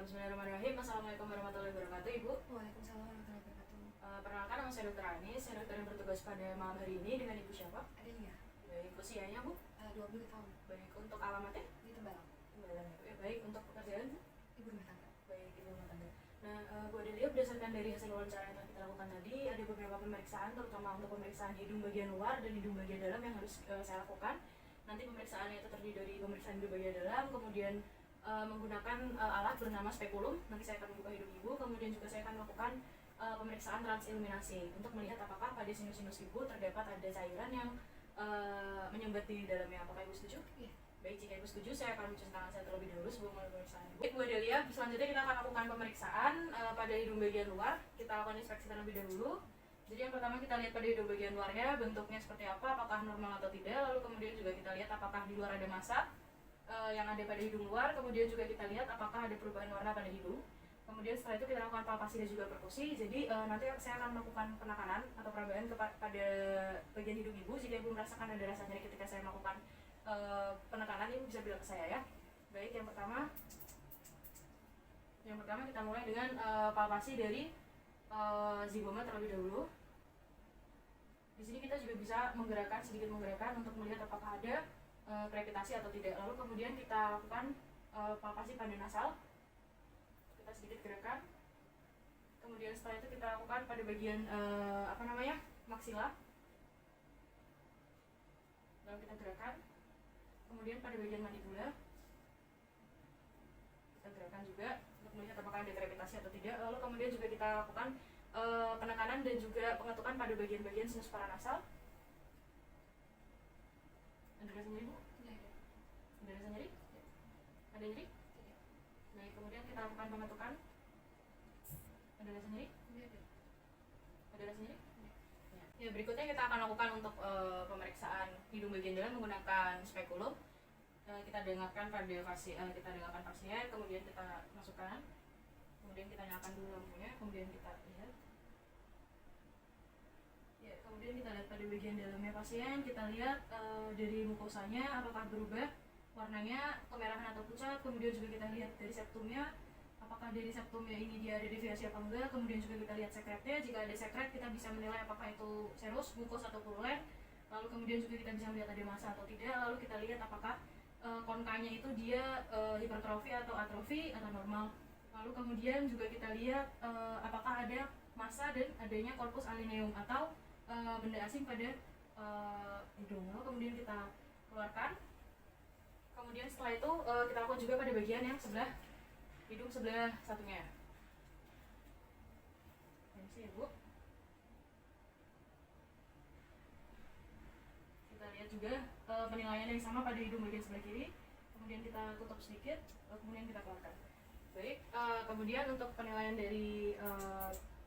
Bismillahirrahmanirrahim. Assalamualaikum warahmatullahi wabarakatuh, Ibu. Waalaikumsalam warahmatullahi wabarakatuh. Perkenalkan, nama saya Dr. Anis. Saya dokter yang bertugas pada malam hari ini. Dengan Ibu siapa? Adelia, Baik, usianya Bu? 20 tahun, Baik, untuk alamatnya? di Tembalang, Tembalang ya, Bu. Baik, untuk pekerjaan Bu? ibu rumah tangga. Baik, ibu rumah tangga. Nah, Bu Adelia, berdasarkan dari hasil wawancara yang telah kita lakukan tadi, ada beberapa pemeriksaan, terutama untuk pemeriksaan hidung bagian luar dan hidung bagian dalam yang harus saya lakukan. Nanti pemeriksaannya itu terdiri dari pemeriksaan hidung bagian dalam, kemudian menggunakan alat bernama spekulum. Nanti saya akan membuka hidung ibu, kemudian juga saya akan melakukan pemeriksaan transilluminasi untuk melihat apakah pada sinus-sinus ibu terdapat ada cairan yang menyumbat di dalamnya. Apakah ibu setuju? Iya. Baik, jika ibu setuju, saya akan mencuci tangan saya terlebih dahulu sebelum mulai pemeriksaan ibu. Baik, Bu Adelia, selanjutnya kita akan lakukan pemeriksaan pada hidung bagian luar. Kita lakukan inspeksi terlebih dahulu. Jadi yang pertama kita lihat pada hidung bagian luarnya, bentuknya seperti apa, apakah normal atau tidak. Lalu kemudian juga kita lihat apakah di luar ada massa yang ada pada hidung luar. Kemudian juga kita lihat apakah ada perubahan warna pada hidung. Kemudian setelah itu kita lakukan palpasi dan juga perkusi. Jadi nanti saya akan melakukan penekanan atau perabaan pada bagian hidung ibu. Jika ibu merasakan ada rasa nyeri ketika saya melakukan penekanan, ibu bisa bilang ke saya ya. Baik, yang pertama kita mulai dengan palpasi dari zigoma terlebih dahulu. Di sini kita juga bisa sedikit menggerakkan untuk melihat apakah ada krepitasi atau tidak. Lalu kemudian kita lakukan palpasi pada nasal. Kita sedikit gerakan. Kemudian setelah itu kita lakukan pada bagian maksila. Lalu kita gerakan. Kemudian pada bagian mandibula kita gerakan juga untuk melihat apakah ada krepitasi atau tidak. Lalu kemudian juga kita lakukan penekanan dan juga pengetukan pada bagian-bagian sinus paranasal. Ada rasa nyeri, Bu? Tidak ada. Ada rasa nyeri? Ya. Ada nyeri? Tidak. Nah, kemudian kita lakukan pengetukan. Ada rasa nyeri? Tidak ada. Ada rasa nyeri? Tidak. Ya, berikutnya kita akan lakukan untuk pemeriksaan hidung bagian dalam menggunakan spekulum. Kita dengarkan pasien, kemudian kita masukkan, kemudian kita nyalakan dulu lampunya, kemudian kita lihat. Ya, kemudian kita lihat pada bagian dalamnya pasien, kita lihat dari mukosanya apakah berubah warnanya kemerahan atau pucat. Kemudian juga kita lihat dari septumnya, apakah dari septumnya ini dia ada deviasi apa enggak. Kemudian juga kita lihat sekretnya, jika ada sekret kita bisa menilai apakah itu serus, mukos atau purulen. Lalu kemudian juga kita bisa melihat ada massa atau tidak. Lalu kita lihat apakah konkanya itu dia hipertrofi atau atrofi atau normal. Lalu kemudian juga kita lihat apakah ada massa dan adanya corpus alineum atau benda asing pada hidung. Lalu kemudian kita keluarkan. Kemudian setelah itu kita lakukan juga pada bagian yang sebelah hidung sebelah satunya. Permisi ya, Bu. Kita lihat juga penilaian yang sama pada hidung bagian sebelah kiri. Kemudian kita tutup sedikit, kemudian kita keluarkan. Baik, kemudian untuk penilaian dari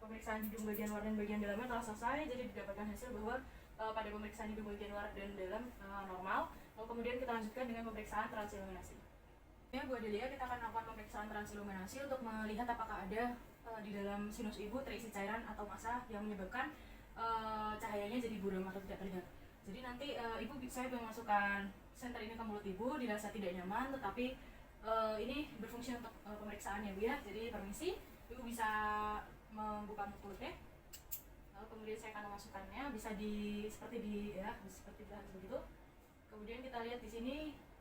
pemeriksaan hidung bagian luar dan bagian dalamnya telah selesai. Jadi didapatkan hasil bahwa pada pemeriksaan hidung bagian luar dan dalam normal. Lalu kemudian kita lanjutkan dengan pemeriksaan transilluminasi. Ya, Bu Adelia, kita akan melakukan pemeriksaan transilluminasi untuk melihat apakah ada di dalam sinus ibu terisi cairan atau massa yang menyebabkan cahayanya jadi buram atau tidak terlihat. Jadi nanti saya memasukkan senter ini ke mulut ibu, dirasa tidak nyaman, tetapi ini berfungsi untuk pemeriksaan ya, Bu ya. Jadi permisi, ibu bisa membuka mulutnya. Lalu kemudian saya akan memasukkannya, bisa seperti belahan begitu. Kemudian kita lihat di sini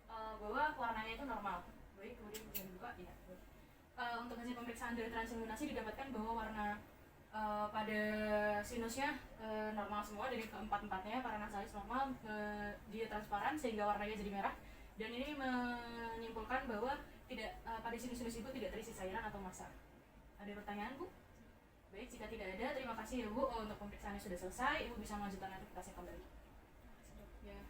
bahwa warnanya itu normal. Baik, kemudian bisa dibuka ya. Untuk hasil pemeriksaan dari transilluminasi didapatkan bahwa warna pada sinusnya normal semua dari keempat-empatnya, paranasalis normal, dia transparan sehingga warnanya jadi merah. Dan ini menyimpulkan bahwa pada sinus-sinus ibu tidak terisi cairan atau massa. Ada pertanyaan, Bu? Baik, jika tidak ada, terima kasih ya, Bu. Untuk pemeriksaannya sudah selesai, Ibu bisa melanjutkan aktivitasnya kembali. Terima kasih, Dok. Ya.